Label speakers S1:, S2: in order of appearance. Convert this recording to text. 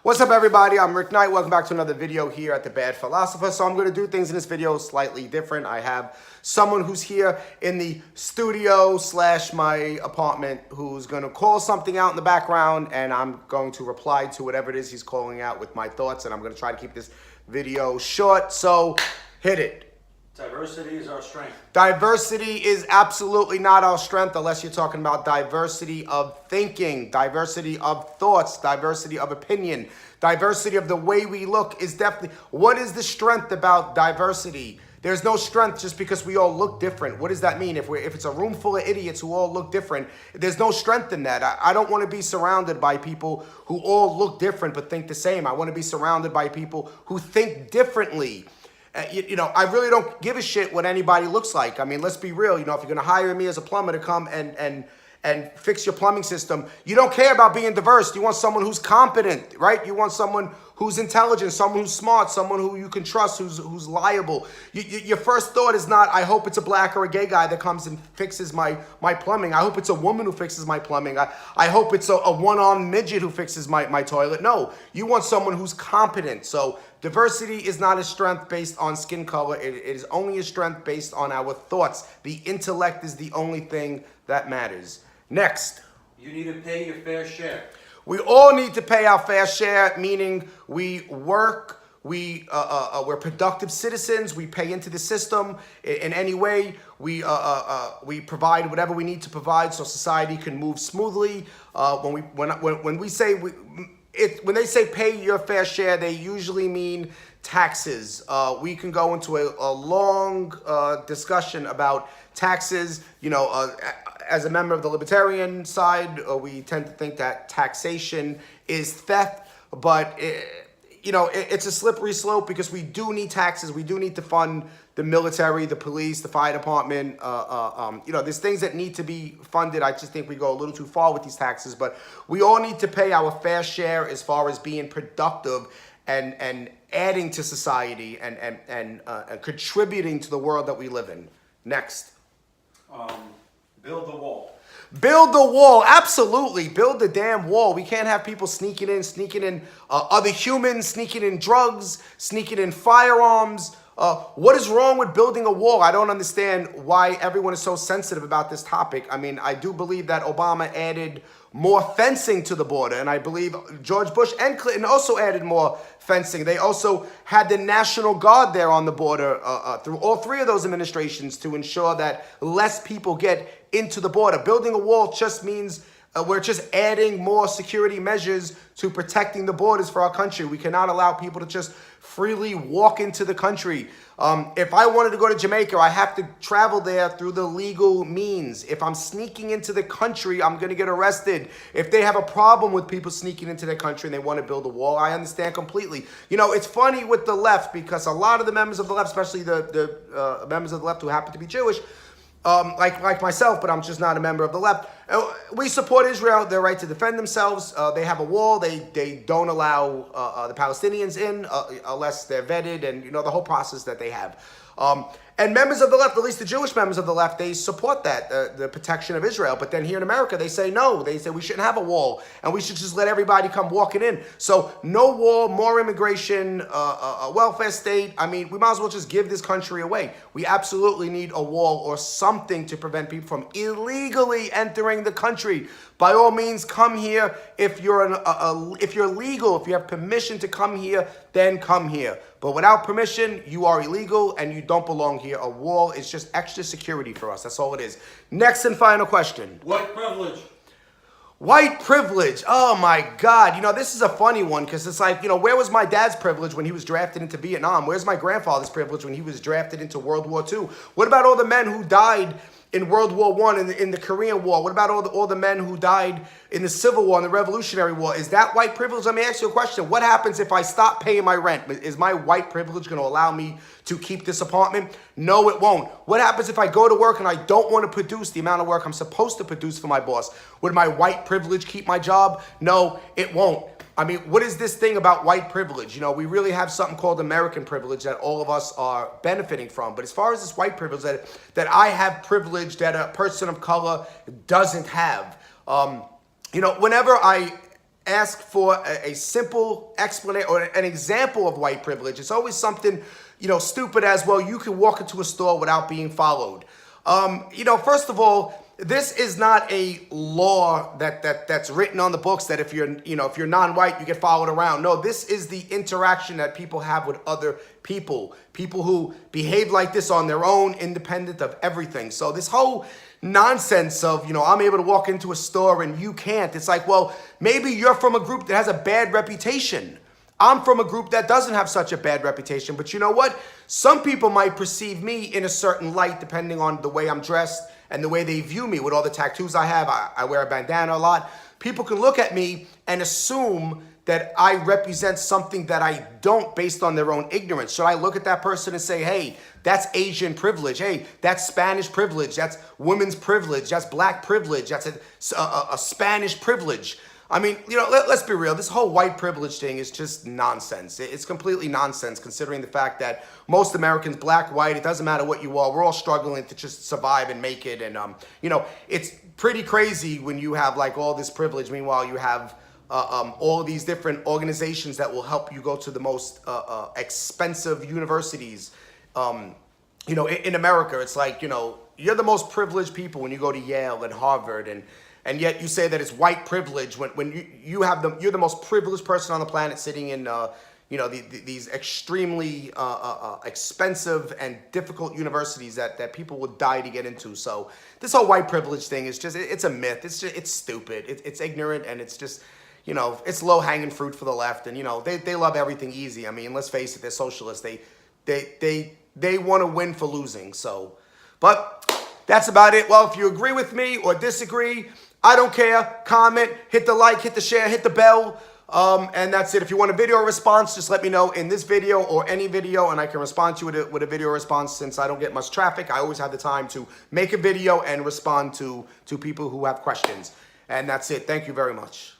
S1: What's up, everybody? I'm Rick Knight. Welcome back to another video here at The Bad Philosopher. So I'm going to do things in this video slightly different. I have someone who's here in the studio / my apartment who's going to call something out in the background, and I'm going to reply to whatever it is he's calling out with my thoughts, and I'm going to try to keep this video short. So hit it.
S2: Diversity is our strength.
S1: Diversity is absolutely not our strength unless you're talking about diversity of thinking, diversity of thoughts, diversity of opinion, diversity of the way we look is definitely... What is the strength about diversity? There's no strength just because we all look different. What does that mean? If it's a room full of idiots who all look different, there's no strength in that. I don't want to be surrounded by people who all look different but think the same. I want to be surrounded by people who think differently. I really don't give a shit what anybody looks like. I mean, let's be real. If you're going to hire me as a plumber to come and fix your plumbing system, you don't care about being diverse. You want someone who's competent, right? You want someone who's intelligent, someone who's smart, someone who you can trust, who's liable. Your first thought is not, I hope it's a black or a gay guy that comes and fixes my plumbing. I hope it's a woman who fixes my plumbing. I hope it's a one-armed midget who fixes my toilet. No, you want someone who's competent. So diversity is not a strength based on skin color. It is only a strength based on our thoughts. The intellect is the only thing that matters. Next.
S2: You need to pay your fair share.
S1: We all need to pay our fair share, meaning we work, we're productive citizens, we pay into the system in any way, we provide whatever we need to provide so society can move smoothly. When they say pay your fair share, they usually mean taxes. We can go into a long discussion about taxes. As a member of the libertarian side, we tend to think that taxation is theft, but it's a slippery slope because we do need taxes. We do need to fund the military, the police, the fire department. There's things that need to be funded. I just think we go a little too far with these taxes, but we all need to pay our fair share as far as being productive and adding to society and contributing to the world that we live in. Next.
S2: Build the wall.
S1: Build the wall. Absolutely. Build the damn wall. We can't have people sneaking in other humans, sneaking in drugs, sneaking in firearms. What is wrong with building a wall? I don't understand why everyone is so sensitive about this topic. I mean, I do believe that Obama added more fencing to the border, and I believe George Bush and Clinton also added more fencing. They also had the National Guard there on the border through all three of those administrations to ensure that less people get into the border. Building a wall just means we're just adding more security measures to protecting the borders for our country. We cannot allow people to just freely walk into the country. If I wanted to go to Jamaica, I have to travel there through the legal means. If I'm sneaking into the country, I'm going to get arrested. If they have a problem with people sneaking into their country and they want to build a wall, I understand completely. It's funny with the left because a lot of the members of the left, especially the members of the left who happen to be Jewish, like myself, but I'm just not a member of the left. We support Israel, their right to defend themselves. They have a wall. They don't allow the Palestinians in unless they're vetted and, the whole process that they have. And members of the left, at least the Jewish members of the left, they support that, the protection of Israel. But then here in America, they say no. They say we shouldn't have a wall and we should just let everybody come walking in. So no wall, more immigration, a welfare state. I mean, we might as well just give this country away. We absolutely need a wall or something to prevent people from illegally entering the country. By all means, come here. If you're legal, if you have permission to come here, then come here. But without permission, you are illegal and you don't belong here. A wall is just extra security for us. That's all it is. Next and final question.
S2: White privilege.
S1: White privilege. Oh my God. This is a funny one because it's like, where was my dad's privilege when he was drafted into Vietnam? Where's my grandfather's privilege when he was drafted into World War II? What about all the men who died in World War I, in the Korean War? What about all the men who died in the Civil War and the Revolutionary War? Is that white privilege? Let me ask you a question. What happens if I stop paying my rent? Is my white privilege going to allow me to keep this apartment? No, it won't. What happens if I go to work and I don't want to produce the amount of work I'm supposed to produce for my boss? Would my white privilege keep my job? No, it won't. I mean, what is this thing about white privilege? We really have something called American privilege that all of us are benefiting from. But as far as this white privilege, that I have privilege that a person of color doesn't have, whenever I ask for a simple explanation or an example of white privilege, it's always something, stupid as, well, you can walk into a store without being followed. First of all, this is not a law that's written on the books that if you're non-white, you get followed around. No, this is the interaction that people have with other people who behave like this on their own, independent of everything. So this whole nonsense of, I'm able to walk into a store and you can't. It's like, well, maybe you're from a group that has a bad reputation. I'm from a group that doesn't have such a bad reputation. But you know what? Some people might perceive me in a certain light depending on the way I'm dressed and the way they view me with all the tattoos I have. I wear a bandana a lot. People can look at me and assume that I represent something that I don't based on their own ignorance. Should I look at that person and say, hey, that's Asian privilege. Hey, that's Spanish privilege. That's women's privilege. That's black privilege. That's a Spanish privilege. I mean, let's be real. This whole white privilege thing is just nonsense. It's completely nonsense considering the fact that most Americans, black, white, it doesn't matter what you are, we're all struggling to just survive and make it. And, it's pretty crazy when you have like all this privilege. Meanwhile, you have all of these different organizations that will help you go to the most expensive universities. In America, it's like, you're the most privileged people when you go to Yale and Harvard, and yet you say that it's white privilege when you're the most privileged person on the planet sitting in these extremely expensive and difficult universities that people would die to get into. So this whole white privilege thing is just, it's a myth. It's stupid. It's ignorant, and it's just, it's low hanging fruit for the left. And they love everything easy. I mean, let's face it, they're socialists. They want to win for losing. So, but that's about it. Well, if you agree with me or disagree, I don't care. Comment, hit the like, hit the share, hit the bell. And that's it. If you want a video response, just let me know in this video or any video, and I can respond to it with a video response. Since I don't get much traffic, I always have the time to make a video and respond to people who have questions. And that's it. Thank you very much.